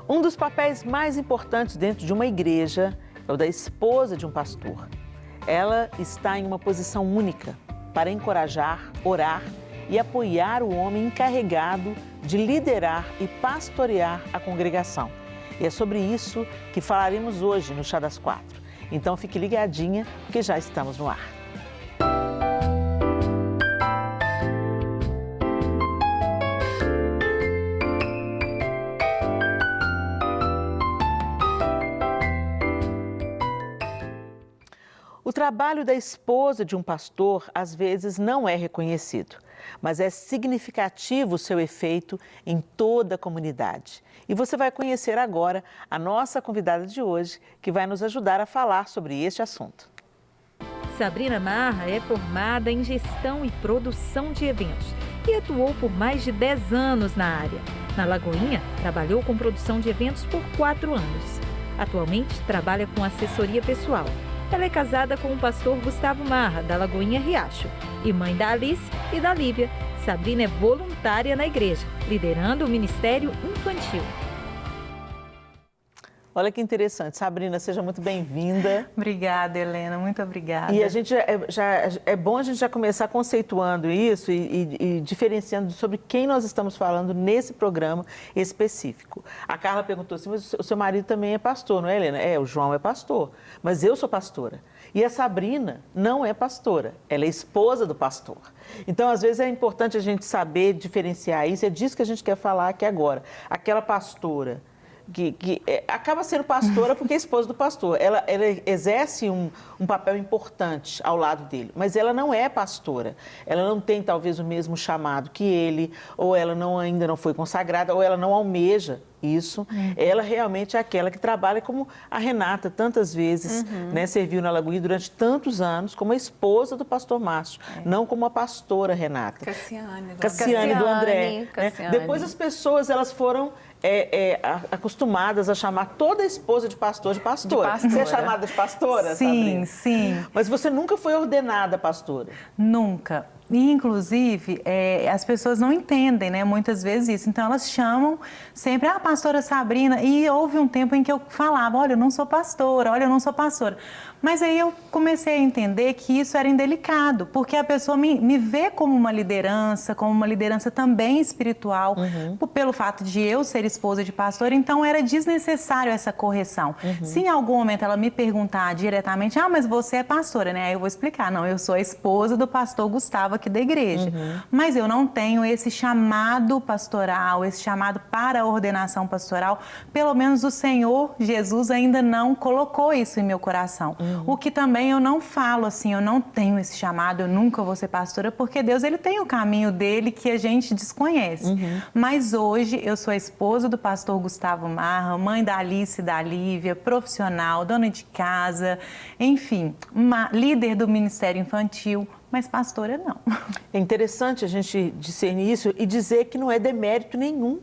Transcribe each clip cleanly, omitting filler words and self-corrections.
Um dos papéis mais importantes dentro de uma igreja é o da esposa de um pastor. Ela está em uma posição única para encorajar, orar e apoiar o homem encarregado de liderar e pastorear a congregação. E é sobre isso que falaremos hoje no Chá das Quatro. Então fique ligadinha, porque já estamos no ar. O trabalho da esposa de um pastor, às vezes, não é reconhecido, mas é significativo o seu efeito em toda a comunidade. E você vai conhecer agora a nossa convidada de hoje, que vai nos ajudar a falar sobre este assunto. Sabrina Marra é formada em gestão e produção de eventos e atuou por mais de 10 anos na área. Na Lagoinha, trabalhou com produção de eventos por 4 anos. Atualmente, trabalha com assessoria pessoal. Ela é casada com o pastor Gustavo Marra, da Lagoinha Riacho, e mãe da Alice e da Lívia. Sabrina é voluntária na igreja, liderando o ministério infantil. Olha que interessante. Sabrina, seja muito bem-vinda. Obrigada, Helena, muito obrigada. E a gente é bom a gente já começar conceituando isso e diferenciando sobre quem nós estamos falando nesse programa específico. A Carla perguntou assim, mas o seu marido também é pastor, não é, Helena? É, o João é pastor, mas eu sou pastora. E a Sabrina não é pastora, ela é esposa do pastor. Então, às vezes, é importante a gente saber diferenciar isso, é disso que a gente quer falar aqui agora. Aquela pastora que acaba sendo pastora porque é esposa do pastor. Ela exerce um papel importante ao lado dele, mas ela não é pastora. Ela não tem, talvez, o mesmo chamado que ele, ou ela ainda não foi consagrada, ou ela não almeja isso. Ela realmente é aquela que trabalha como a Renata, tantas vezes, né, serviu na Lagoinha durante tantos anos, como a esposa do pastor Márcio, não como a pastora Renata. Cassiane do André. Né? Depois as pessoas elas foram acostumadas a chamar toda a esposa de pastor de pastora. Você é chamada de pastora, Sim, Sabrina? sim. Mas você nunca foi ordenada pastora? Nunca. E, inclusive, as pessoas não entendem, né, muitas vezes isso. Então, elas chamam sempre, pastora Sabrina. E houve um tempo em que eu falava, olha, eu não sou pastora, olha, eu não sou pastora. Mas aí eu comecei a entender que isso era indelicado, porque a pessoa me vê como uma liderança também espiritual, pelo fato de eu ser esposa de pastor, então era desnecessário essa correção. Se em algum momento ela me perguntar diretamente, mas você é pastora, né? Aí eu vou explicar, não, eu sou a esposa do pastor Gustavo aqui da igreja, mas eu não tenho esse chamado pastoral, esse chamado para a ordenação pastoral, pelo menos o Senhor Jesus ainda não colocou isso em meu coração. O que também eu não falo assim, eu não tenho esse chamado, eu nunca vou ser pastora, porque Deus ele tem o caminho dele que a gente desconhece. Mas hoje eu sou a esposa do pastor Gustavo Marra, mãe da Alice e da Lívia, profissional, dona de casa, enfim, líder do ministério infantil, mas pastora não. É interessante a gente discernir isso e dizer que não é demérito nenhum.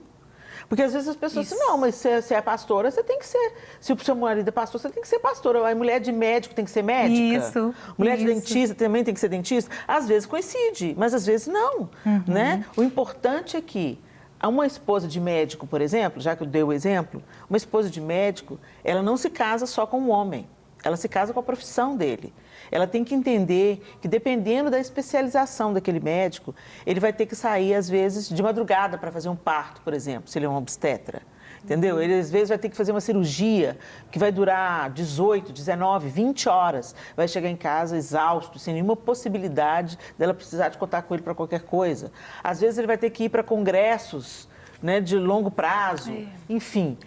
Porque às vezes as pessoas dizem, não, mas você é pastora, você tem que ser, se o seu marido é pastor, você tem que ser pastora. A mulher de médico tem que ser médica. Isso. Mulher de dentista também tem que ser dentista. Às vezes coincide, mas às vezes não. Né? O importante é que uma esposa de médico, por exemplo, já que eu dei o exemplo, uma esposa de médico, ela não se casa só com um homem. Ela se casa com a profissão dele. Ela tem que entender que, dependendo da especialização daquele médico, ele vai ter que sair, às vezes, de madrugada para fazer um parto, por exemplo, se ele é um obstetra. Entendeu? Ele, às vezes, vai ter que fazer uma cirurgia que vai durar 18, 19, 20 horas. Vai chegar em casa exausto, sem nenhuma possibilidade dela precisar de contar com ele para qualquer coisa. Às vezes, ele vai ter que ir para congressos, né, de longo prazo. Enfim.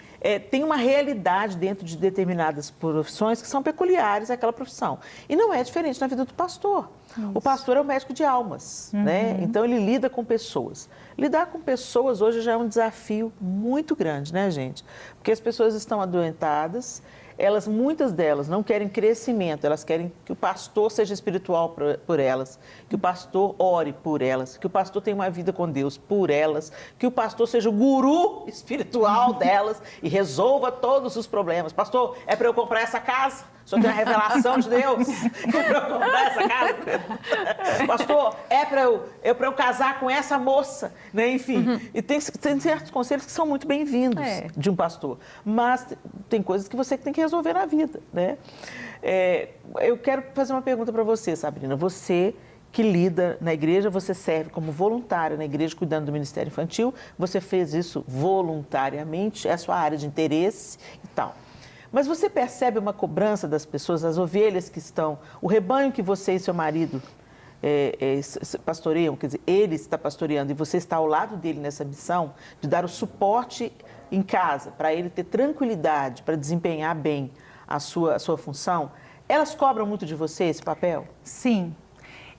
Tem uma realidade dentro de determinadas profissões que são peculiares àquela profissão. E não é diferente na vida do pastor. Isso. O pastor é o médico de almas, né? Então ele lida com pessoas. Lidar com pessoas hoje já é um desafio muito grande, né, gente? Porque as pessoas estão adoentadas, muitas delas não querem crescimento, elas querem que o pastor seja espiritual por elas, que o pastor ore por elas, que o pastor tenha uma vida com Deus por elas, que o pastor seja o guru espiritual delas e resolva todos os problemas. Pastor, é para eu comprar essa casa? O senhor tem uma revelação de Deus para comprar essa casa? Pastor, é para eu casar com essa moça, né? Enfim, e tem certos conselhos que são muito bem-vindos de um pastor, mas tem coisas que você tem que resolver na vida, né? Eu quero fazer uma pergunta para você, Sabrina. Você que lida na igreja, você serve como voluntária na igreja, cuidando do Ministério Infantil, você fez isso voluntariamente, é a sua área de interesse e tal. Mas você percebe uma cobrança das pessoas, as ovelhas que estão, o rebanho que você e seu marido pastoreiam, quer dizer, ele está pastoreando e você está ao lado dele nessa missão de dar o suporte em casa, para ele ter tranquilidade, para desempenhar bem a sua função, elas cobram muito de você esse papel? Sim.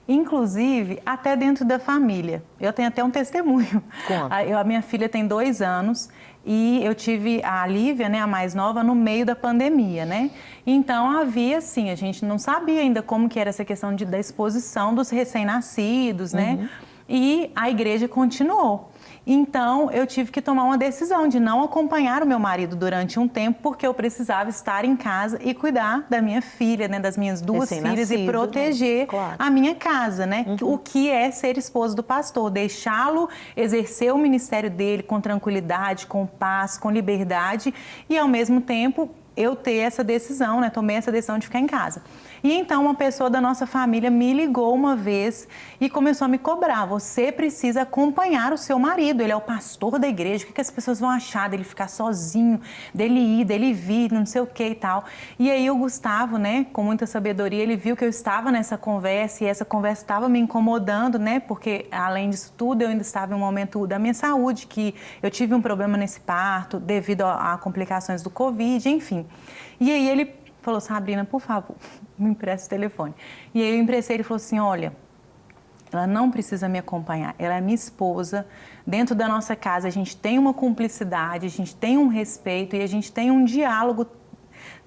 Inclusive, até dentro da família. Eu tenho até um testemunho. Conta. A minha filha tem 2 anos e eu tive a Lívia, né, a mais nova, no meio da pandemia, né? Então, havia, assim, a gente não sabia ainda como que era essa questão da exposição dos recém-nascidos, né? E a igreja continuou. Então, eu tive que tomar uma decisão de não acompanhar o meu marido durante um tempo, porque eu precisava estar em casa e cuidar da minha filha, né, das minhas 2 filhas e proteger a minha casa, né? O que é ser esposo do pastor, deixá-lo exercer o ministério dele com tranquilidade, com paz, com liberdade e, ao mesmo tempo, eu ter essa decisão, né? Tomei essa decisão de ficar em casa. E então uma pessoa da nossa família me ligou uma vez e começou a me cobrar. Você precisa acompanhar o seu marido, ele é o pastor da igreja. O que as pessoas vão achar dele ficar sozinho, dele ir, dele vir, não sei o que e tal. E aí o Gustavo, né, com muita sabedoria, ele viu que eu estava nessa conversa e essa conversa estava me incomodando, né? Porque além disso tudo, eu ainda estava em um momento da minha saúde, que eu tive um problema nesse parto devido a complicações do Covid, enfim. E aí ele falou, Sabrina, por favor, me empresta o telefone. E aí eu emprestei, ele falou assim, olha, ela não precisa me acompanhar, ela é minha esposa, dentro da nossa casa a gente tem uma cumplicidade, a gente tem um respeito e a gente tem um diálogo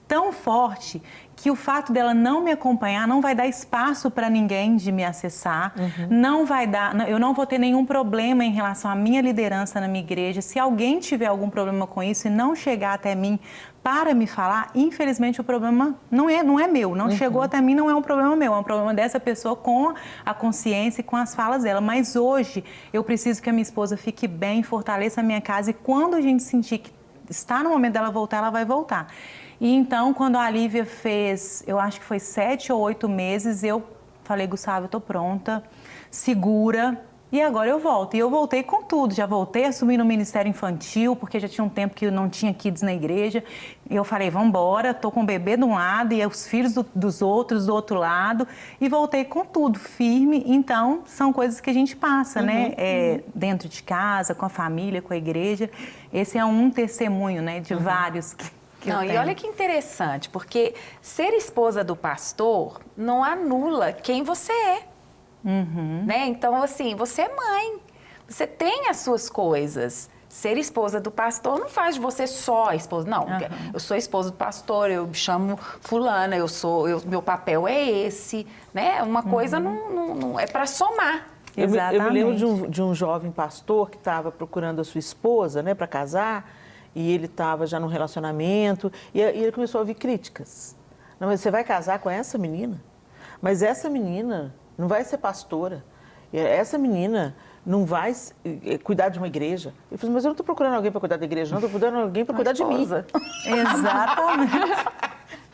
tão forte que o fato dela não me acompanhar não vai dar espaço para ninguém de me acessar, não vai dar, eu não vou ter nenhum problema em relação à minha liderança na minha igreja. Se alguém tiver algum problema com isso e não chegar até mim para me falar, infelizmente o problema não é meu, não chegou até mim, não é um problema meu, é um problema dessa pessoa com a consciência e com as falas dela. Mas hoje eu preciso que a minha esposa fique bem, fortaleça a minha casa e quando a gente sentir que está no momento dela voltar, ela vai voltar. E então, quando a Lívia fez, eu acho que foi 7 ou 8 meses, eu falei, Gustavo, eu tô pronta, segura, e agora eu volto. E eu voltei com tudo, já voltei assumindo o Ministério Infantil, porque já tinha um tempo que eu não tinha kids na igreja. E eu falei, vamos embora, tô com o bebê de um lado e os filhos dos outros do outro lado. E voltei com tudo, firme. Então, são coisas que a gente passa, né? Dentro de casa, com a família, com a igreja. Esse é um testemunho, né, de vários que não, e olha que interessante, porque ser esposa do pastor não anula quem você é. Né? Então, assim, você é mãe, você tem as suas coisas. Ser esposa do pastor não faz de você só a esposa. Não, eu sou esposa do pastor, eu me chamo fulana, meu papel é esse, né? Uma coisa não é para somar. Eu me lembro de um jovem pastor que estava procurando a sua esposa, né, para casar, e ele estava já num relacionamento, e ele começou a ouvir críticas. Não, mas você vai casar com essa menina? Mas essa menina não vai ser pastora. Essa menina não vai cuidar de uma igreja. Eu falei, mas eu não estou procurando alguém para cuidar da igreja, não, estou procurando alguém para cuidar de mim. Exatamente.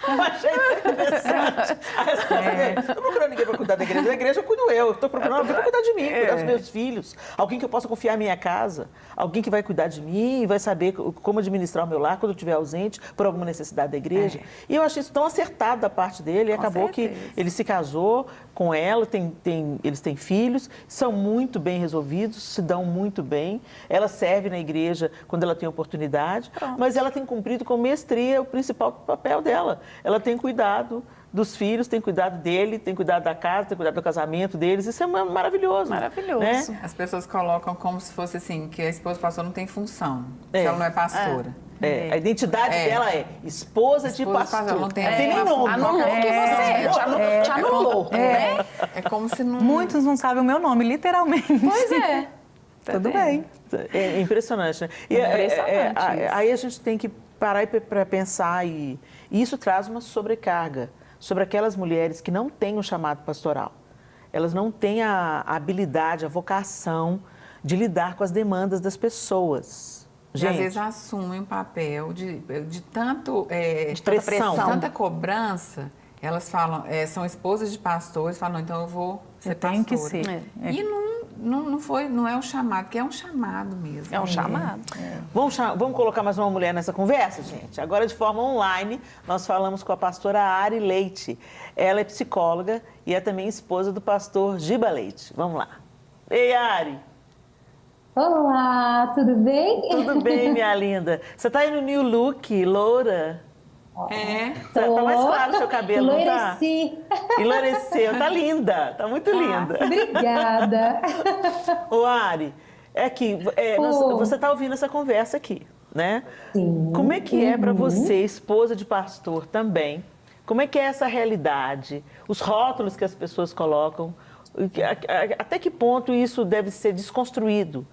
Eu achei interessante a resposta dele. Não estou procurando ninguém para cuidar da igreja eu cuido eu. Estou procurando alguém para cuidar de mim, cuidar dos meus filhos. Alguém que eu possa confiar a minha casa. Alguém que vai cuidar de mim e vai saber como administrar o meu lar quando eu estiver ausente por alguma necessidade da igreja. E eu achei isso tão acertado da parte dele. E acabou que ele se casou com ela, eles têm filhos, são muito bem resolvidos, se dão muito bem. Ela serve na igreja quando ela tem oportunidade, mas ela tem cumprido com mestria o principal papel dela. Ela tem cuidado dos filhos, tem cuidado dele, tem cuidado da casa, tem cuidado do casamento deles. Isso é maravilhoso. Maravilhoso. Né? As pessoas colocam como se fosse assim, que a esposa do pastor não tem função, que ela não é pastora. A identidade dela é esposa de pastor. Não tem nem nome. Anulou o que você é. Te anulou. Né? É como se não... Muitos não sabem o meu nome, literalmente. Pois é. Tudo bem. É impressionante, né? Impressionante aí a gente tem que parar para pensar e isso traz uma sobrecarga sobre aquelas mulheres que não têm o chamado pastoral. Elas não têm a habilidade, a vocação de lidar com as demandas das pessoas. Gente, às vezes assumem um papel de tanto de tanta pressão, tanta cobrança. Elas falam, são esposas de pastores, falam, não, então eu vou ser pastora. Tem que ser. E não é um chamado, porque é um chamado mesmo. É um chamado. Vamos colocar mais uma mulher nessa conversa, gente? Agora, de forma online, nós falamos com a pastora Ari Leite. Ela é psicóloga e é também esposa do pastor Giba Leite. Vamos lá. Ei, Ari! Olá, tudo bem? Tudo bem, minha linda. Você está aí no new look, loura? Tá mais claro o seu cabelo, não tá? Enloureceu. Tá linda, tá muito linda. Obrigada. Ô, Ari, você tá ouvindo essa conversa aqui, né? Sim. Como é que é para você, esposa de pastor também? Como é que é essa realidade? Os rótulos que as pessoas colocam, até que ponto isso deve ser desconstruído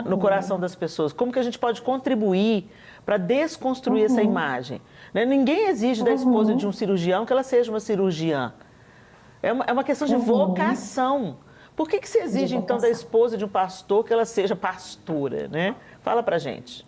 no coração das pessoas? Como que a gente pode contribuir para desconstruir essa imagem? Né? Ninguém exige da esposa de um cirurgião que ela seja uma cirurgiã. É uma questão de vocação. Por que se exige, então, da esposa de um pastor que ela seja pastora, né? Fala pra gente.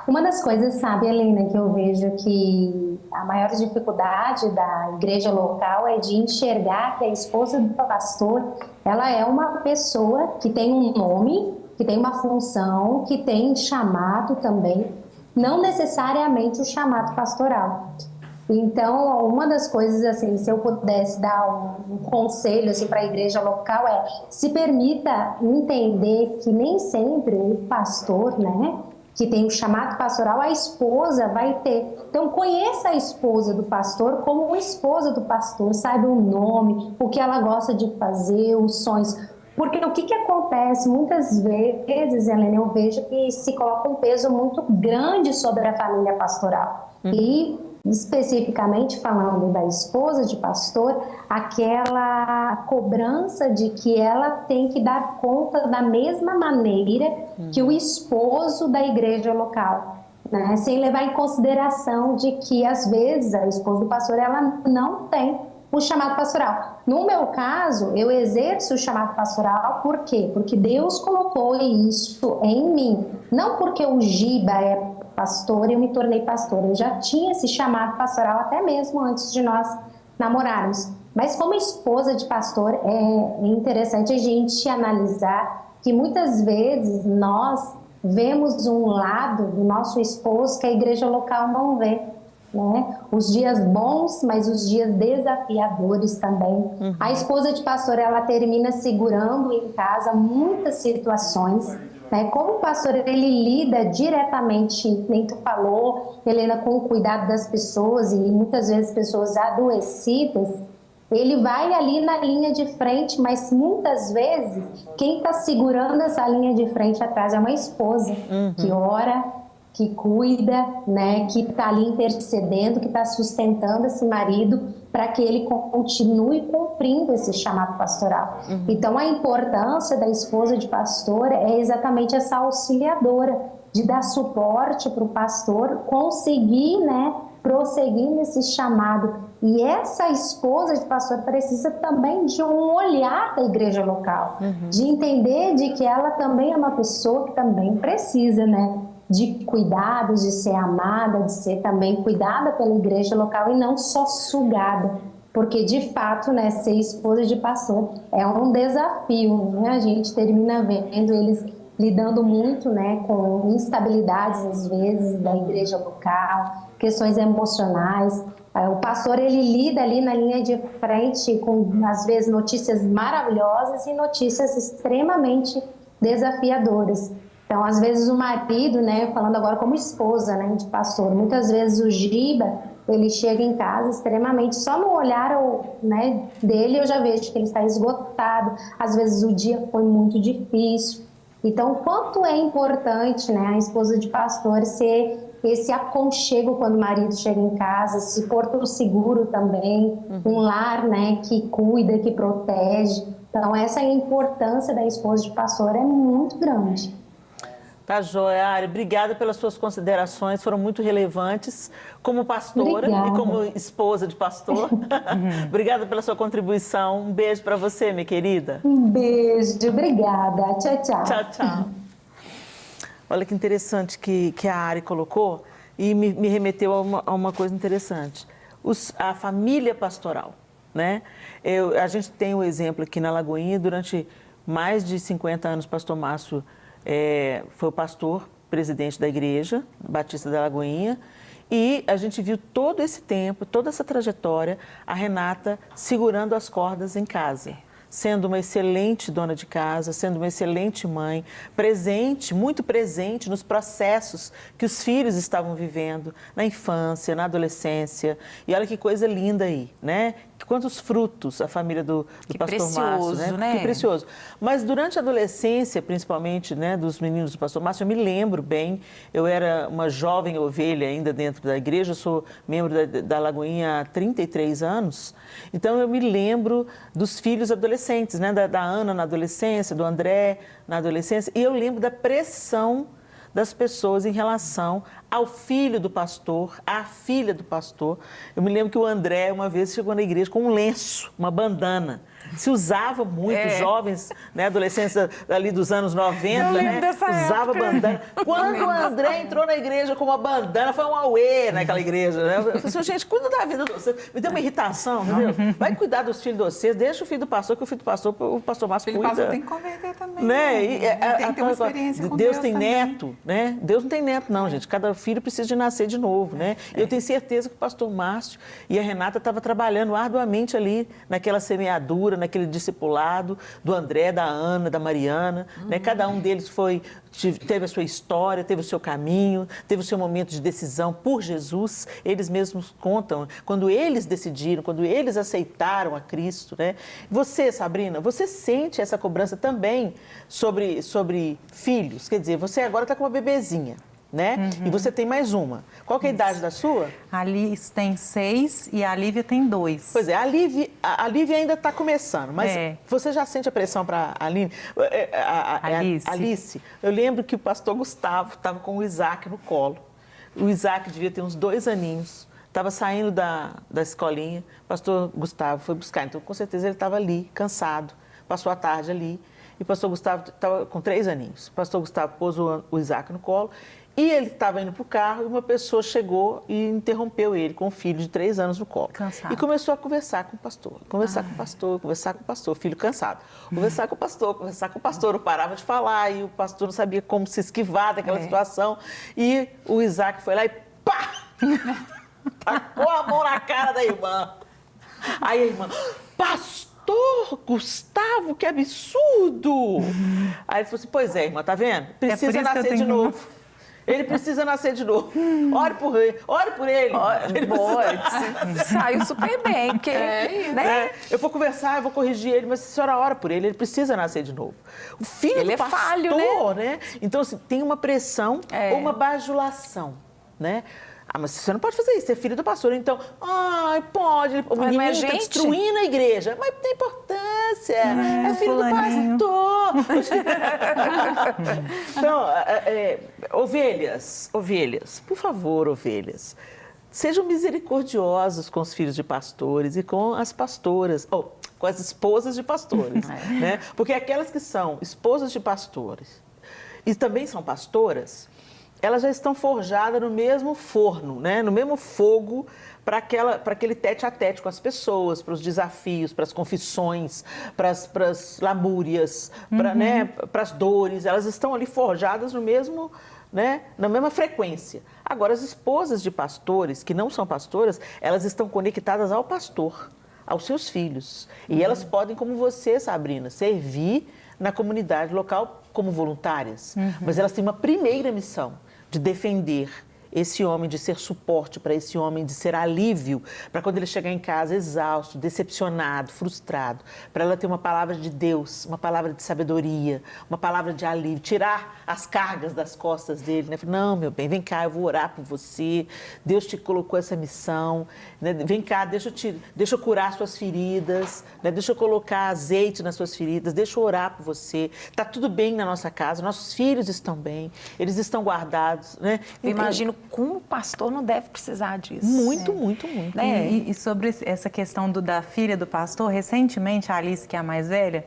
Uma das coisas, sabe, Helena, que eu vejo que a maior dificuldade da igreja local é de enxergar que a esposa do pastor, ela é uma pessoa que tem um nome, que tem uma função, que tem chamado também, não necessariamente o chamado pastoral. Então, uma das coisas, assim, se eu pudesse dar um conselho assim, para a igreja local se permita entender que nem sempre o pastor, né, que tem o chamado pastoral, a esposa vai ter. Então, conheça a esposa do pastor como a esposa do pastor, saiba o nome, o que ela gosta de fazer, os sonhos. Porque o que acontece? Muitas vezes, Helena, eu vejo que se coloca um peso muito grande sobre a família pastoral. E, especificamente falando da esposa de pastor, aquela cobrança de que ela tem que dar conta da mesma maneira que o esposo da igreja local. Né? Sem levar em consideração de que, às vezes, a esposa do pastor ela não tem o chamado pastoral. No meu caso, eu exerço o chamado pastoral, por quê? Porque Deus colocou isso em mim. Não porque o Giba é pastor e eu me tornei pastora. Eu já tinha esse chamado pastoral até mesmo antes de nós namorarmos. Mas como esposa de pastor, é interessante a gente analisar que muitas vezes nós vemos um lado do nosso esposo que a igreja local não vê. Né? Os dias bons, mas os dias desafiadores também. A esposa de pastor, ela termina segurando em casa muitas situações, né? Como o pastor, ele lida diretamente, nem tu falou, Helena, com o cuidado das pessoas e muitas vezes pessoas adoecidas, ele vai ali na linha de frente, mas muitas vezes quem está segurando essa linha de frente atrás é uma esposa que ora, que cuida, né, que está ali intercedendo, que está sustentando esse marido para que ele continue cumprindo esse chamado pastoral. Então, a importância da esposa de pastor é exatamente essa auxiliadora, de dar suporte para o pastor conseguir, né, prosseguir nesse chamado. E essa esposa de pastor precisa também de um olhar da igreja local, de entender de que ela também é uma pessoa que também precisa, né, de cuidados, de ser amada, de ser também cuidada pela igreja local e não só sugada. Porque, de fato, né, ser esposa de pastor é um desafio, né? A gente termina vendo eles lidando muito, né, com instabilidades, às vezes, da igreja local, questões emocionais. O pastor, ele lida ali na linha de frente com, às vezes, notícias maravilhosas e notícias extremamente desafiadoras. Então, às vezes o marido, né, falando agora como esposa, né, de pastor, muitas vezes o Giba, ele chega em casa extremamente, só no olhar, né, dele eu já vejo que ele está esgotado, às vezes o dia foi muito difícil. Então, quanto é importante, né, a esposa de pastor ser esse aconchego quando o marido chega em casa, esse porto seguro também, um lar, né, que cuida, que protege. Então, essa importância da esposa de pastor é muito grande. Tá joia, Ari. Obrigada pelas suas considerações, foram muito relevantes como pastora Obrigada. e como esposa de pastor. Obrigada pela sua contribuição. Um beijo para você, minha querida. Um beijo, obrigada. Tchau, tchau. Tchau, tchau. Olha que interessante que a Ari colocou e me remeteu a uma coisa interessante. A família pastoral, né? A gente tem um exemplo aqui na Lagoinha, durante mais de 50 anos, o pastor Márcio foi o pastor, presidente da Igreja Batista da Lagoinha, e a gente viu todo esse tempo, toda essa trajetória, a Renata segurando as cordas em casa, sendo uma excelente dona de casa, sendo uma excelente mãe, presente, muito presente nos processos que os filhos estavam vivendo, na infância, na adolescência. E olha que coisa linda aí, né? Quantos frutos a família do pastor Márcio, né? Que precioso. Mas durante a adolescência, principalmente, né, dos meninos do pastor Márcio, eu me lembro bem, eu era uma jovem ovelha ainda dentro da igreja, eu sou membro da Lagoinha há 33 anos, então eu me lembro dos filhos adolescentes, né, da Ana na adolescência, do André na adolescência, e eu lembro da pressão das pessoas em relação ao filho do pastor, à filha do pastor. Eu me lembro que o André, uma vez, chegou na igreja com um lenço, uma bandana. Se usava muito, jovens, né, adolescentes ali dos anos 90, né, usava bandana. Quando o André entrou na igreja com uma bandana, foi um auê naquela igreja, né? Eu falei assim, gente, cuida da vida de vocês. Me deu uma irritação, entendeu? Vai cuidar dos filhos de vocês, deixa o filho do pastor, que o filho do pastor, o pastor Márcio cuida. O filho do pastor tem que converter também. Né? Tem que ter uma experiência com Deus tem também. neto, né? Deus não tem neto, não, gente. Cada filho precisa de nascer de novo, né? Eu tenho certeza que o pastor Márcio e a Renata estavam trabalhando arduamente ali naquela semeadura, naquele discipulado do André, da Ana, da Mariana, né? Cada um deles teve a sua história, teve o seu caminho, teve o seu momento de decisão por Jesus. Eles mesmos contam, quando eles decidiram, quando eles aceitaram a Cristo, né? Você, Sabrina, você sente essa cobrança também sobre filhos? Quer dizer, você agora está com uma bebezinha, né? E você tem mais uma. Qual que é a idade da sua? A Liz tem 6 e a Lívia tem 2. Pois é, a Lívia ainda está começando, mas você já sente a pressão para a Alice? Eu lembro que o pastor Gustavo estava com o Isaac no colo. O Isaac devia ter uns 2 aninhos, estava saindo da escolinha, o pastor Gustavo foi buscar, então com certeza ele estava ali, cansado, passou a tarde ali, e o pastor Gustavo estava com 3 aninhos. O pastor Gustavo pôs o Isaac no colo, e ele estava indo para o carro e uma pessoa chegou e interrompeu ele com um filho de 3 anos no colo. Cansado. E começou a conversar com o pastor, conversar com o pastor, filho cansado. Conversar com o pastor, não parava de falar e o pastor não sabia como se esquivar daquela situação. E o Isaac foi lá e pá! Tacou a mão na cara da irmã. Aí a irmã, pastor Gustavo, que absurdo! Aí ele falou assim, pois é, irmã, tá vendo? Precisa nascer de novo. Ele precisa nascer de novo. Ore por ele. Saiu super bem. Porque, né? Eu vou conversar, eu vou corrigir ele, mas a senhora ora por ele precisa nascer de novo. O filho do pastor, falho, né? Então, assim, tem uma pressão ou uma bajulação, né? Ah, mas você não pode fazer isso, você é filho do pastor. Então, pode. O menino está destruindo a igreja. Mas tem importância. É filho do pastor. Então, ovelhas, por favor, ovelhas. Sejam misericordiosos com os filhos de pastores e com as pastoras, com as esposas de pastores. Né? Porque aquelas que são esposas de pastores e também são pastoras, elas já estão forjadas no mesmo forno, né? No mesmo fogo para aquele tete-a-tete com as pessoas, para os desafios, para as confissões, para as lamúrias, para as dores. Elas estão ali forjadas no mesmo, né? Na mesma frequência. Agora, as esposas de pastores, que não são pastoras, elas estão conectadas ao pastor, aos seus filhos. E elas podem, como você, Sabrina, servir na comunidade local como voluntárias. Mas elas têm uma primeira missão, de defender esse homem, de ser suporte para esse homem, de ser alívio, para quando ele chegar em casa exausto, decepcionado, frustrado, para ela ter uma palavra de Deus, uma palavra de sabedoria, uma palavra de alívio, tirar as cargas das costas dele, né? Não, meu bem, vem cá, eu vou orar por você, Deus te colocou essa missão, né? Vem cá, deixa eu curar suas feridas, né? Deixa eu colocar azeite nas suas feridas, deixa eu orar por você, está tudo bem na nossa casa, nossos filhos estão bem, eles estão guardados, né? Eu imagino como o pastor não deve precisar disso. Muito, muito. Né? E sobre essa questão da filha do pastor, recentemente a Alice, que é a mais velha,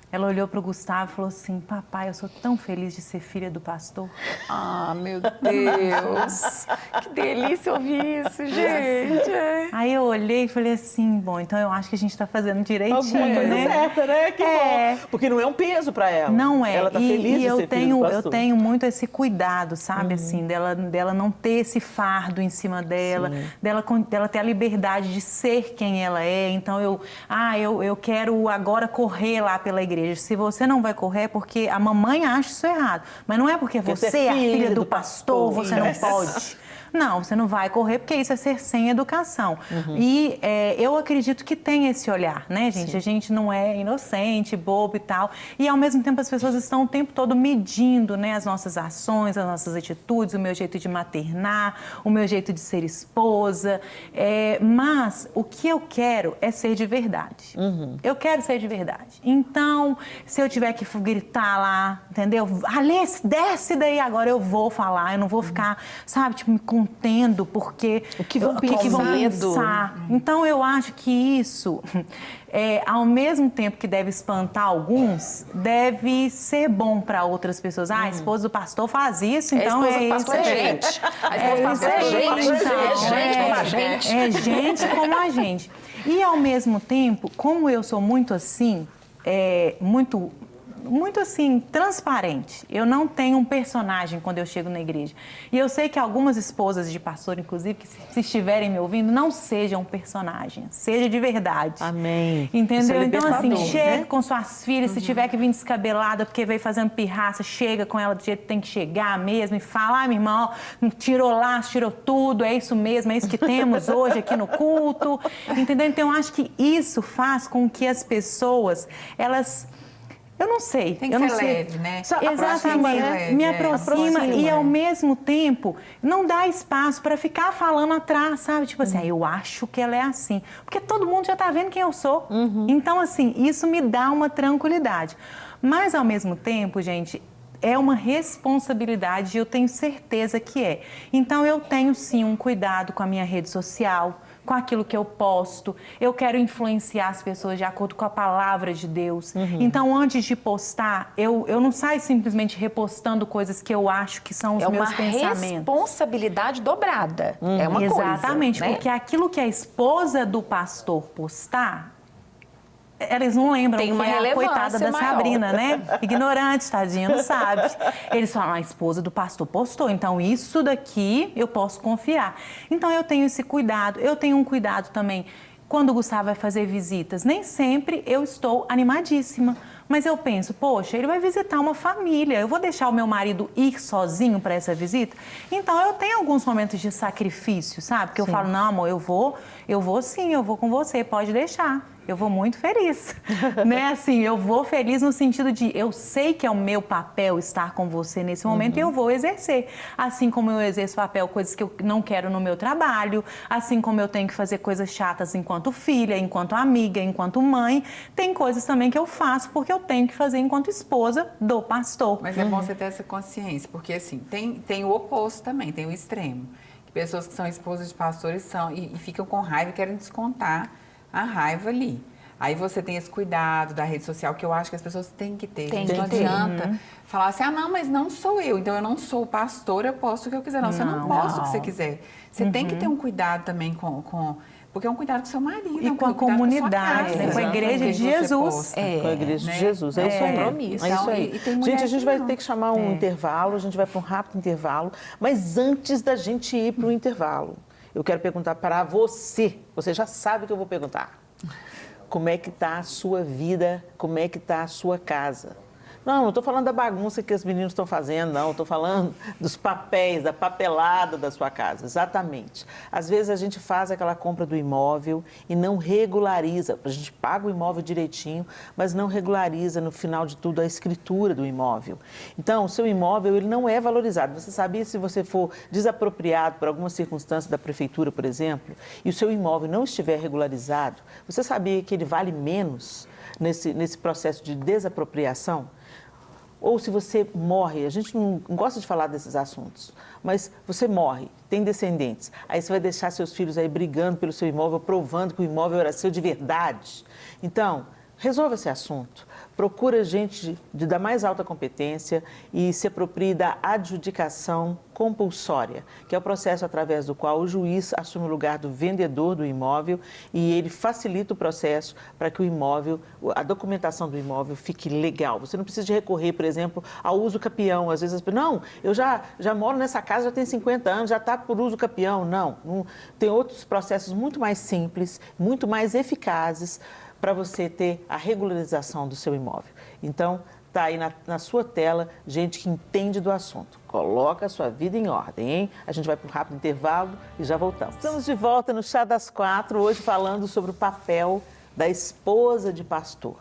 ela olhou para o Gustavo e falou assim: papai, eu sou tão feliz de ser filha do pastor. Ah, meu Deus! Que delícia ouvir isso, gente! Aí eu olhei e falei assim: bom, então eu acho que a gente está fazendo direitinho, Alguma coisa né? certa, né? Que bom. Porque não é um peso para ela. Não é. Ela está feliz de eu ser filha tenho, do eu pastor. tenho muito esse cuidado, sabe, assim, dela não ter esse fardo em cima dela, dela ter a liberdade de ser quem ela é. Então eu quero agora correr lá pela igreja. Se você não vai correr é porque a mamãe acha isso errado. Mas não é porque você é a filha do pastor, você não pode. Não, você não vai correr porque isso é ser sem educação. E eu acredito que tem esse olhar, né, gente? Sim. A gente não é inocente, bobo e tal. E, ao mesmo tempo, as pessoas estão o tempo todo medindo, né, as nossas ações, as nossas atitudes, o meu jeito de maternar, o meu jeito de ser esposa. Mas o que eu quero é ser de verdade. Eu quero ser de verdade. Então, se eu tiver que gritar lá, entendeu? Alice, desce daí agora, eu vou falar. Eu não vou ficar, sabe, tipo, me contendo porque o que vão pensar. Então eu acho que isso, ao mesmo tempo que deve espantar alguns, deve ser bom para outras pessoas. A esposa do pastor faz isso, então é isso. A esposa do pastor é gente. É gente como a gente. E ao mesmo tempo, como eu sou muito assim, muito assim, transparente. Eu não tenho um personagem quando eu chego na igreja. E eu sei que algumas esposas de pastor, inclusive, que se estiverem me ouvindo, não sejam personagem, seja de verdade. Amém. Entendeu? Então, assim, chega com suas filhas, se tiver que vir descabelada porque veio fazendo pirraça, chega com ela do jeito que tem que chegar mesmo e fala: minha irmã, ó, tirou laço, tirou tudo, é isso mesmo, é isso que temos hoje aqui no culto. Entendeu? Então, eu acho que isso faz com que as pessoas, elas... Eu não sei. Tem que ser leve, né? Exatamente. Me aproxima e, ao mesmo tempo, não dá espaço para ficar falando atrás, sabe? Tipo assim, eu acho que ela é assim. Porque todo mundo já está vendo quem eu sou. Então, assim, isso me dá uma tranquilidade. Mas, ao mesmo tempo, gente, é uma responsabilidade e eu tenho certeza que é. Então, eu tenho, sim, um cuidado com a minha rede social, com aquilo que eu posto. Eu quero influenciar as pessoas de acordo com a palavra de Deus. Então, antes de postar, eu não saio simplesmente repostando coisas que eu acho que são os meus pensamentos. É uma responsabilidade dobrada. É uma coisa. Exatamente, né? Porque aquilo que a esposa do pastor postar, eles não lembram tem uma que é a coitada da maior. Sabrina, né? Ignorante, tadinha, não sabe. Eles falam: a esposa do pastor postou, então isso daqui eu posso confiar. Então eu tenho esse cuidado. Eu tenho um cuidado também quando o Gustavo vai fazer visitas. Nem sempre eu estou animadíssima, mas eu penso: poxa, ele vai visitar uma família, eu vou deixar o meu marido ir sozinho para essa visita? Então eu tenho alguns momentos de sacrifício, sabe? Que eu falo: não, amor, eu vou sim, eu vou com você, pode deixar. Eu vou muito feliz, né? Assim, eu vou feliz no sentido de eu sei que é o meu papel estar com você nesse momento e eu vou exercer. Assim como eu exerço papel, coisas que eu não quero no meu trabalho, assim como eu tenho que fazer coisas chatas enquanto filha, enquanto amiga, enquanto mãe, tem coisas também que eu faço porque eu tenho que fazer enquanto esposa do pastor. Mas é bom você ter essa consciência, porque assim, tem o oposto também, tem o extremo. Pessoas que são esposas de pastores e ficam com raiva e querem descontar a raiva ali. Aí você tem esse cuidado da rede social que eu acho que as pessoas têm que ter. Não adianta falar assim: não, mas não sou eu, então eu não sou o pastor, eu posto o que eu quiser. Não, você não posta o que você quiser. Você tem que ter um cuidado também porque é um cuidado com o seu marido. E com a comunidade, né? Com a igreja de Jesus. Com a igreja de Jesus, é isso aí. Compromisso. É isso aí. Gente, a gente vai ter que chamar um intervalo, a gente vai para um rápido intervalo, mas antes da gente ir para o intervalo, eu quero perguntar para você já sabe o que eu vou perguntar. Como é que está a sua vida? Como é que está a sua casa? Não, não estou falando da bagunça que os meninos estão fazendo, não. Estou falando dos papéis, da papelada da sua casa. Exatamente. Às vezes a gente faz aquela compra do imóvel e não regulariza. A gente paga o imóvel direitinho, mas não regulariza, no final de tudo, a escritura do imóvel. Então, o seu imóvel ele não é valorizado. Você sabia, se você for desapropriado por alguma circunstância da prefeitura, por exemplo, e o seu imóvel não estiver regularizado, você sabia que ele vale menos nesse processo de desapropriação? Ou se você morre, a gente não gosta de falar desses assuntos, mas você morre, tem descendentes, aí você vai deixar seus filhos aí brigando pelo seu imóvel, provando que o imóvel era seu de verdade. Então, resolva esse assunto. Procura gente da mais alta competência e se aproprie da adjudicação compulsória, que é o processo através do qual o juiz assume o lugar do vendedor do imóvel e ele facilita o processo para que o imóvel, a documentação do imóvel fique legal. Você não precisa de recorrer, por exemplo, ao uso capião. Às vezes as pessoas, não, eu já moro nessa casa, já tem 50 anos, já está por uso capião. Não, tem outros processos muito mais simples, muito mais eficazes, para você ter a regularização do seu imóvel. Então, está aí na sua tela gente que entende do assunto. Coloca a sua vida em ordem, hein? A gente vai para um rápido intervalo e já voltamos. Estamos de volta no Chá das Quatro, hoje falando sobre o papel da esposa de pastor.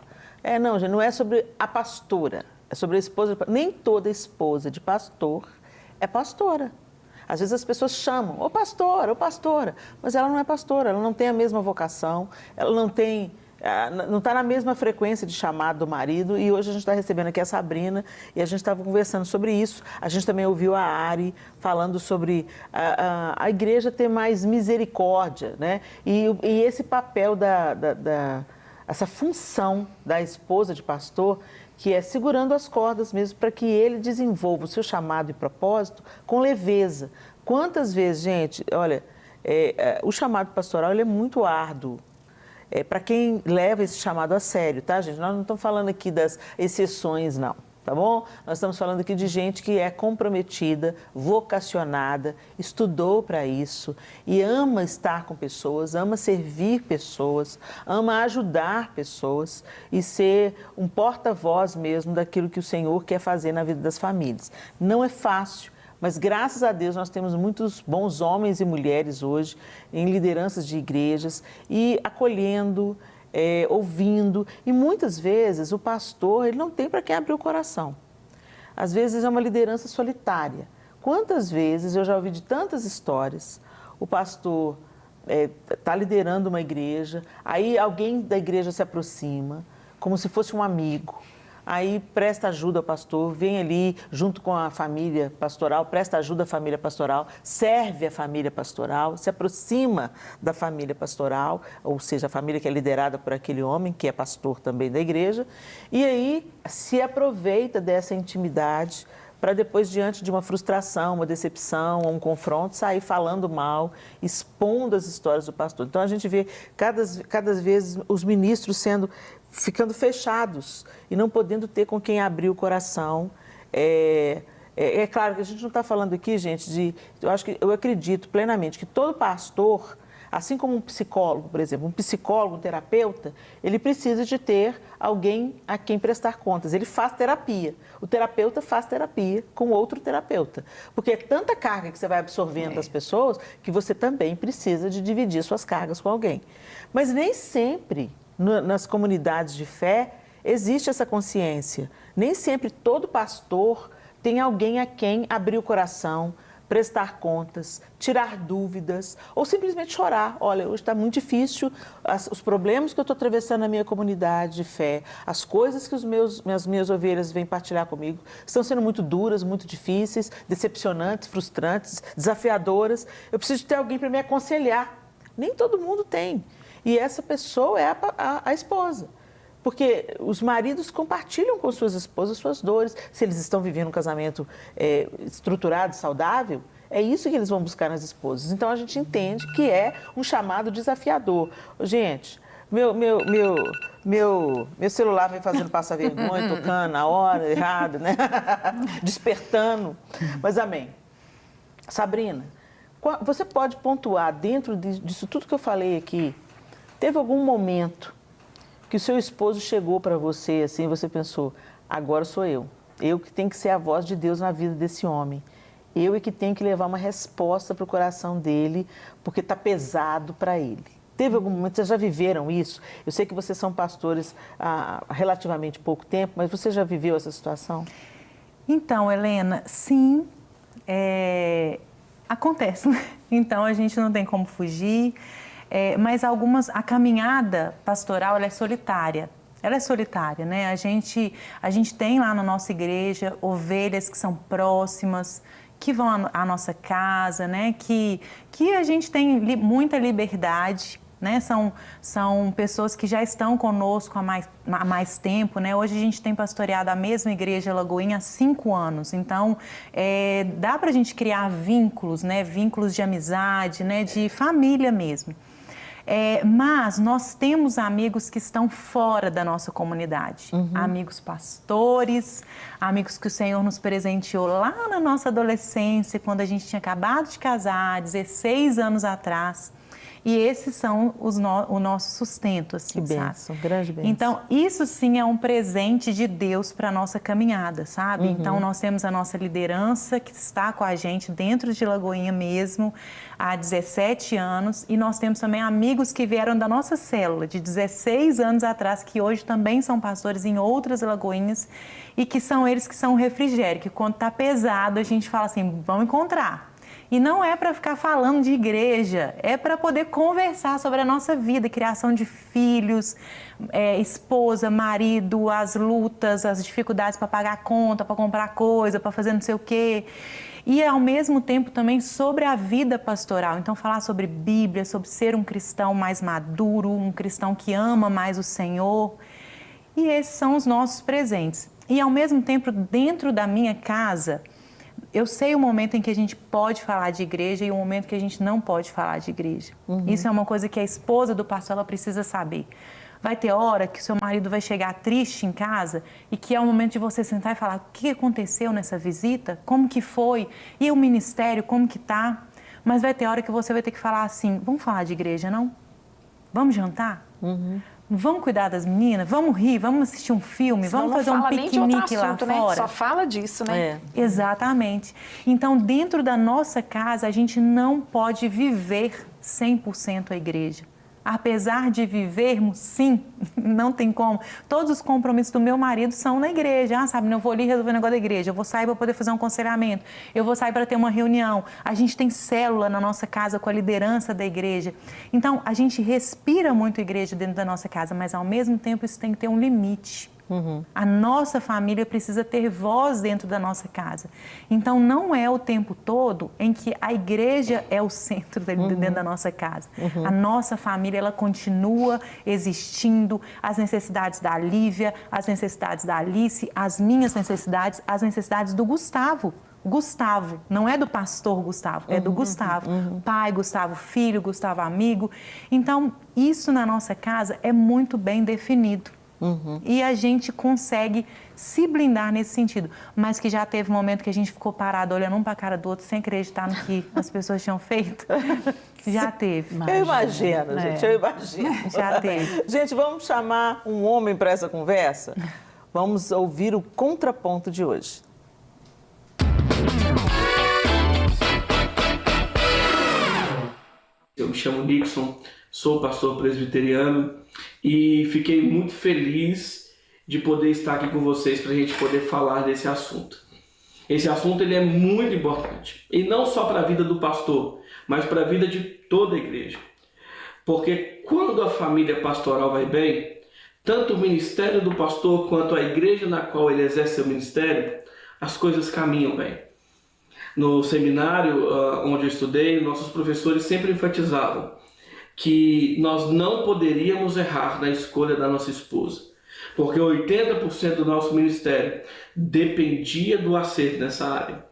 Não, gente, não é sobre a pastora, é sobre a esposa de pastor. Nem toda esposa de pastor é pastora. Às vezes as pessoas chamam, ô pastora, mas ela não é pastora, ela não tem a mesma vocação, ela não está na mesma frequência de chamado do marido. E hoje a gente está recebendo aqui a Sabrina e a gente estava conversando sobre isso. A gente também ouviu a Ari falando sobre a igreja ter mais misericórdia, né? E esse papel essa função da esposa de pastor, que é segurando as cordas mesmo para que ele desenvolva o seu chamado e propósito com leveza. Quantas vezes, gente, olha, o chamado pastoral ele é muito árduo. Para quem leva esse chamado a sério, tá, gente? Nós não estamos falando aqui das exceções, não, tá bom? Nós estamos falando aqui de gente que é comprometida, vocacionada, estudou para isso e ama estar com pessoas, ama servir pessoas, ama ajudar pessoas e ser um porta-voz mesmo daquilo que o Senhor quer fazer na vida das famílias. Não é fácil. Mas, graças a Deus, nós temos muitos bons homens e mulheres hoje em lideranças de igrejas e acolhendo, ouvindo. E, muitas vezes, o pastor ele não tem para quem abrir o coração. Às vezes, é uma liderança solitária. Quantas vezes eu já ouvi de tantas histórias, o pastor está liderando uma igreja, aí alguém da igreja se aproxima, como se fosse um amigo. Aí presta ajuda ao pastor, vem ali junto com a família pastoral, presta ajuda à família pastoral, serve a família pastoral, se aproxima da família pastoral, ou seja, a família que é liderada por aquele homem, que é pastor também da igreja, e aí se aproveita dessa intimidade para depois, diante de uma frustração, uma decepção, um confronto, sair falando mal, expondo as histórias do pastor. Então, a gente vê cada vez os ministros ficando fechados e não podendo ter com quem abrir o coração. É claro que a gente não está falando aqui, gente, eu acredito plenamente que todo pastor, assim como um psicólogo, por exemplo, um terapeuta, ele precisa de ter alguém a quem prestar contas. Ele faz terapia. O terapeuta faz terapia com outro terapeuta. Porque é tanta carga que você vai absorvendo das pessoas que você também precisa de dividir suas cargas com alguém. Mas nem sempre nas comunidades de fé existe essa consciência. Nem sempre todo pastor tem alguém a quem abrir o coração, prestar contas, tirar dúvidas ou simplesmente chorar. Olha, hoje está muito difícil, os problemas que eu estou atravessando na minha comunidade de fé, as coisas que as minhas ovelhas vêm partilhar comigo estão sendo muito duras, muito difíceis, decepcionantes, frustrantes, desafiadoras. Eu preciso ter alguém para me aconselhar. Nem todo mundo tem. E essa pessoa é a esposa. Porque os maridos compartilham com suas esposas suas dores. Se eles estão vivendo um casamento estruturado, saudável, é isso que eles vão buscar nas esposas. Então, a gente entende que é um chamado desafiador. Gente, meu celular vem fazendo passar vergonha, tocando na hora errada, né? Despertando. Mas, amém. Sabrina, você pode pontuar dentro disso tudo que eu falei aqui, teve algum momento que o seu esposo chegou para você, assim, você pensou, agora sou eu. Eu que tenho que ser a voz de Deus na vida desse homem. Eu é que tenho que levar uma resposta para o coração dele, porque está pesado para ele. Teve algum momento, vocês já viveram isso? Eu sei que vocês são pastores há relativamente pouco tempo, mas você já viveu essa situação? Então, Helena, sim, acontece. Então, a gente não tem como fugir, mas a caminhada pastoral, ela é solitária. Ela é solitária, né? A gente tem lá na nossa igreja ovelhas que são próximas, que vão à nossa casa, né? Que a gente tem muita liberdade, né? São pessoas que já estão conosco há mais tempo, né? Hoje a gente tem pastoreado a mesma igreja Lagoinha há 5 anos, então dá para a gente criar vínculos, né? Vínculos de amizade, né? De família mesmo. Mas nós temos amigos que estão fora da nossa comunidade, amigos pastores, amigos que o Senhor nos presenteou lá na nossa adolescência, quando a gente tinha acabado de casar, 16 anos atrás. E esses são o nosso sustento, assim, que bênção, sabe? Grande bênção. Então, isso sim é um presente de Deus para a nossa caminhada, sabe? Então, nós temos a nossa liderança que está com a gente dentro de Lagoinha mesmo, há 17 anos. E nós temos também amigos que vieram da nossa célula, de 16 anos atrás, que hoje também são pastores em outras Lagoinhas. E que são eles que são o refrigério, que quando está pesado, a gente fala assim, vamos encontrar. E não é para ficar falando de igreja, é para poder conversar sobre a nossa vida, criação de filhos, esposa, marido, as lutas, as dificuldades para pagar a conta, para comprar coisa, para fazer não sei o quê. E, ao mesmo tempo, também sobre a vida pastoral. Então, falar sobre Bíblia, sobre ser um cristão mais maduro, um cristão que ama mais o Senhor. E esses são os nossos presentes. E, ao mesmo tempo, dentro da minha casa, eu sei o momento em que a gente pode falar de igreja e o momento que a gente não pode falar de igreja. Isso é uma coisa que a esposa do pastor ela precisa saber. Vai ter hora que seu marido vai chegar triste em casa e que é o momento de você sentar e falar o que aconteceu nessa visita, como que foi, e o ministério, como que tá. Mas vai ter hora que você vai ter que falar assim, vamos falar de igreja, não? Vamos jantar? Vamos cuidar das meninas? Vamos rir? Vamos assistir um filme? Senão vamos fazer um piquenique lá fora? Né? Só fala disso, né? Exatamente. Então, dentro da nossa casa, a gente não pode viver 100% a igreja. Apesar de vivermos, sim, não tem como. Todos os compromissos do meu marido são na igreja. Sabe, não vou ali resolver o negócio da igreja. Eu vou sair para poder fazer um aconselhamento. Eu vou sair para ter uma reunião. A gente tem célula na nossa casa com a liderança da igreja. Então, a gente respira muito igreja dentro da nossa casa, mas ao mesmo tempo isso tem que ter um limite. A nossa família precisa ter voz dentro da nossa casa. Então, não é o tempo todo em que a igreja é o centro dentro da nossa casa. A nossa família, ela continua existindo, as necessidades da Lívia, as necessidades da Alice, as minhas necessidades, as necessidades do Gustavo. Gustavo, não é do pastor Gustavo, é do Gustavo. Pai, Gustavo, filho, Gustavo, amigo. Então, isso na nossa casa é muito bem definido. E a gente consegue se blindar nesse sentido. Mas que já teve um momento que a gente ficou parado olhando um para a cara do outro sem acreditar no que as pessoas tinham feito. Já teve. Eu imagino, gente, eu imagino. Já teve. Gente, vamos chamar um homem para essa conversa? Vamos ouvir o contraponto de hoje. Eu me chamo Nixon, sou pastor presbiteriano e fiquei muito feliz de poder estar aqui com vocês para a gente poder falar desse assunto. Esse assunto ele é muito importante, e não só para a vida do pastor, mas para a vida de toda a igreja. Porque quando a família pastoral vai bem, tanto o ministério do pastor quanto a igreja na qual ele exerce seu ministério, as coisas caminham bem. No seminário onde eu estudei, nossos professores sempre enfatizavam que nós não poderíamos errar na escolha da nossa esposa, porque 80% do nosso ministério dependia do acerto nessa área.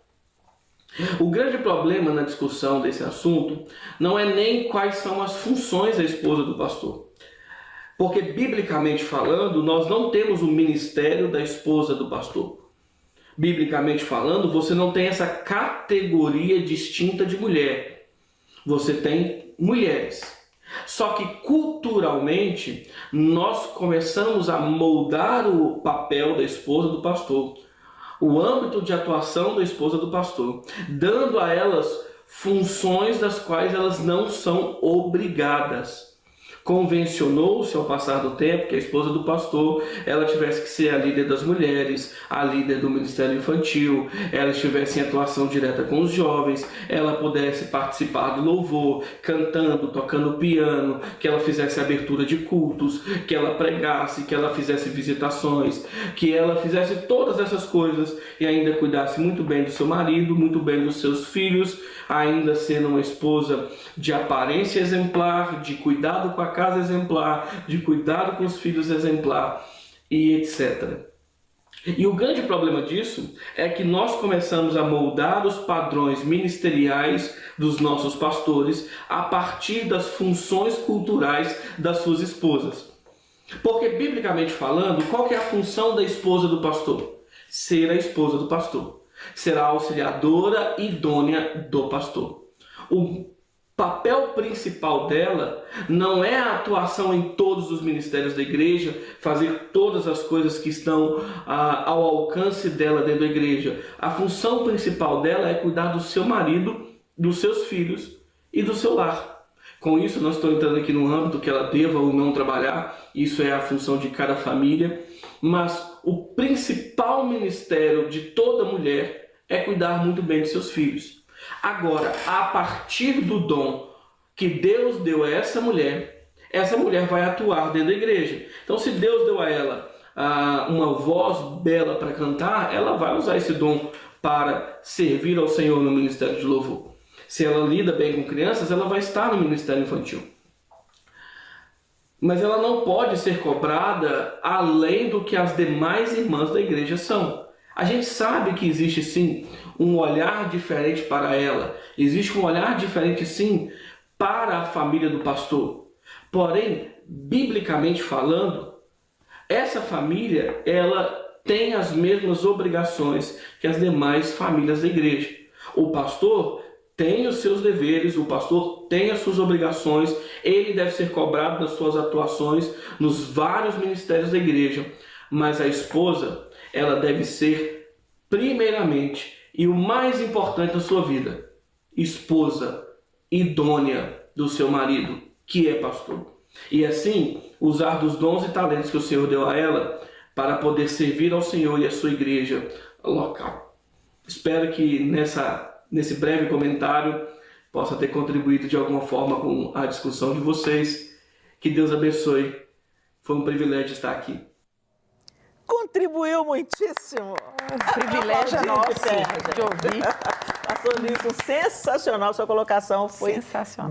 O grande problema na discussão desse assunto não é nem quais são as funções da esposa do pastor, porque biblicamente falando, nós não temos o ministério da esposa do pastor. Biblicamente falando, você não tem essa categoria distinta de mulher. Você tem mulheres. Só que culturalmente nós começamos a moldar o papel da esposa do pastor, o âmbito de atuação da esposa do pastor, dando a elas funções das quais elas não são obrigadas. Convencionou-se ao passar do tempo que a esposa do pastor ela tivesse que ser a líder das mulheres, a líder do ministério infantil, ela estivesse em atuação direta com os jovens, ela pudesse participar do louvor, cantando, tocando piano, que ela fizesse abertura de cultos, que ela pregasse, que ela fizesse visitações, que ela fizesse todas essas coisas e ainda cuidasse muito bem do seu marido, muito bem dos seus filhos, ainda sendo uma esposa de aparência exemplar, de cuidado com a casa exemplar, de cuidado com os filhos exemplar e etc. E o grande problema disso é que nós começamos a moldar os padrões ministeriais dos nossos pastores a partir das funções culturais das suas esposas. Porque, biblicamente falando, qual que é a função da esposa do pastor? Ser a esposa do pastor. Ser a auxiliadora idônea do pastor. O papel principal dela não é a atuação em todos os ministérios da igreja, fazer todas as coisas que estão ao alcance dela dentro da igreja. A função principal dela é cuidar do seu marido, dos seus filhos e do seu lar. Com isso, não estou entrando aqui no âmbito que ela deva ou não trabalhar, isso é a função de cada família, mas o principal ministério de toda mulher é cuidar muito bem de seus filhos. Agora, a partir do dom que Deus deu a essa mulher vai atuar dentro da igreja. Então, se Deus deu a ela uma voz bela para cantar, ela vai usar esse dom para servir ao Senhor no ministério de louvor. Se ela lida bem com crianças, ela vai estar no ministério infantil. Mas ela não pode ser cobrada além do que as demais irmãs da igreja são. A gente sabe que existe sim um olhar diferente para ela. Existe um olhar diferente sim para a família do pastor. Porém, biblicamente falando, essa família ela tem as mesmas obrigações que as demais famílias da igreja. O pastor tem os seus deveres, o pastor tem as suas obrigações, ele deve ser cobrado das suas atuações nos vários ministérios da igreja, mas a esposa, ela deve ser primeiramente e o mais importante da sua vida, esposa idônea do seu marido, que é pastor. E assim, usar dos dons e talentos que o Senhor deu a ela para poder servir ao Senhor e à sua igreja local. Espero que nesse breve comentário possa ter contribuído de alguma forma com a discussão de vocês. Que Deus abençoe. Foi um privilégio estar aqui. Contribuiu muitíssimo. Privilégio é nosso de ouvir. Pastor Nilson, sensacional. Sua colocação foi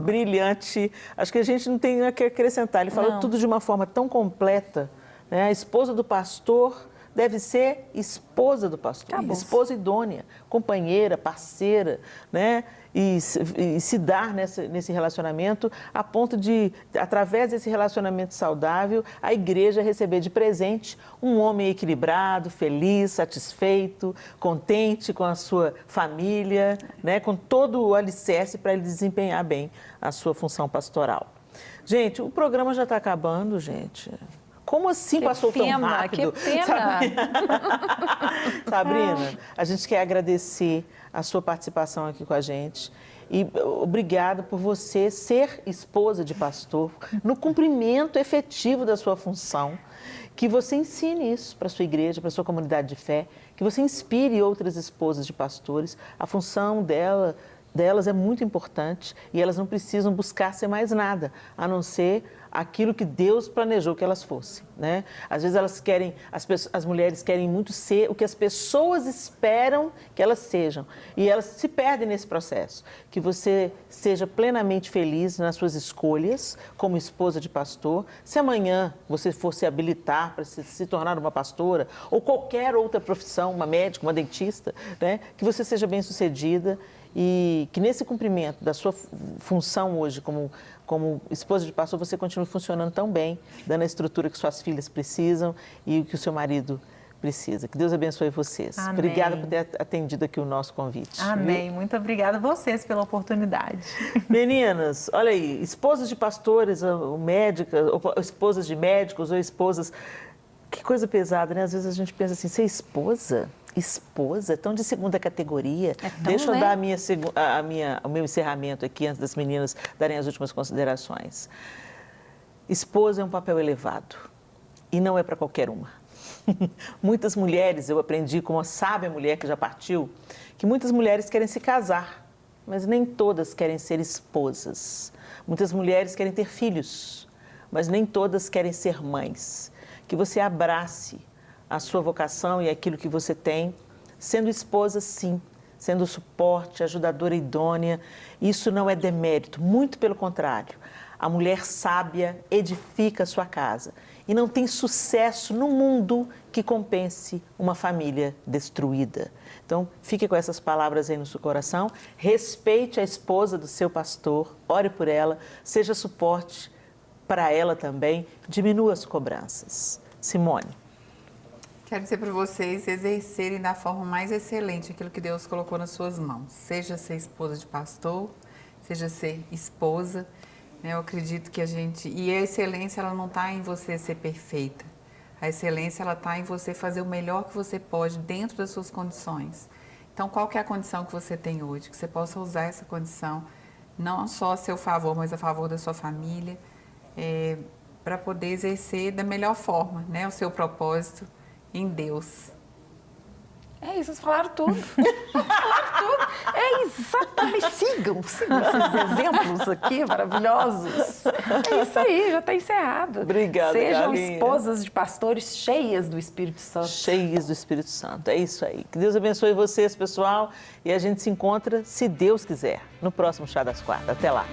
brilhante. Acho que a gente não tem o que acrescentar. Ele falou tudo de uma forma tão completa. Né? A esposa do pastor deve ser esposa do pastor, esposa idônea, companheira, parceira, né? E se dar nesse relacionamento a ponto de, através desse relacionamento saudável, a igreja receber de presente um homem equilibrado, feliz, satisfeito, contente com a sua família, né? Com todo o alicerce para ele desempenhar bem a sua função pastoral. Gente, o programa já está acabando, gente. Como assim passou tão rápido? Que pena! Sabrina, a gente quer agradecer a sua participação aqui com a gente e obrigada por você ser esposa de pastor no cumprimento efetivo da sua função, que você ensine isso para a sua igreja, para a sua comunidade de fé, que você inspire outras esposas de pastores. A função delas é muito importante e elas não precisam buscar ser mais nada, a não ser aquilo que Deus planejou que elas fossem, né? Às vezes as mulheres querem muito ser o que as pessoas esperam que elas sejam e elas se perdem nesse processo. Que você seja plenamente feliz nas suas escolhas como esposa de pastor. Se amanhã você for se habilitar para se tornar uma pastora ou qualquer outra profissão, uma médica, uma dentista, né? Que você seja bem-sucedida e que nesse cumprimento da sua função hoje como esposa de pastor, você continue funcionando tão bem, dando a estrutura que suas filhas precisam e o que o seu marido precisa. Que Deus abençoe vocês. Amém. Obrigada por ter atendido aqui o nosso convite. Amém. Muito obrigada a vocês pela oportunidade. Meninas, olha aí, esposas de pastores, ou médicas, ou esposas de médicos, ou esposas... Que coisa pesada, né? Às vezes a gente pensa assim, ser esposa? Esposa? Tão de segunda categoria. Deixa eu dar o meu encerramento aqui, antes das meninas darem as últimas considerações. Esposa é um papel elevado e não é para qualquer uma. Muitas mulheres, eu aprendi com uma sábia mulher que já partiu, que muitas mulheres querem se casar, mas nem todas querem ser esposas. Muitas mulheres querem ter filhos, mas nem todas querem ser mães. Que você abrace a sua vocação e aquilo que você tem, sendo esposa, sim, sendo suporte, ajudadora idônea. Isso não é demérito, muito pelo contrário. A mulher sábia edifica a sua casa e não tem sucesso no mundo que compense uma família destruída. Então, fique com essas palavras aí no seu coração, respeite a esposa do seu pastor, ore por ela, seja suporte para ela também, diminua as cobranças. Simone. Quero dizer para vocês exercerem da forma mais excelente aquilo que Deus colocou nas suas mãos. Seja ser esposa de pastor, seja ser esposa. Eu acredito que a gente... E a excelência, ela não está em você ser perfeita. A excelência, ela está em você fazer o melhor que você pode dentro das suas condições. Então, qual que é a condição que você tem hoje? Que você possa usar essa condição, não só a seu favor, mas a favor da sua família, para poder exercer da melhor forma, né, o seu propósito em Deus. É isso, vocês falaram tudo. Falaram tudo. É exatamente. Sigam esses exemplos aqui maravilhosos. É isso aí, já está encerrado. Obrigada, Sejam Galinha. esposas de pastores cheias do Espírito Santo. Cheias do Espírito Santo, é isso aí. Que Deus abençoe vocês, pessoal, e a gente se encontra, se Deus quiser, no próximo Chá das Quartas. Até lá.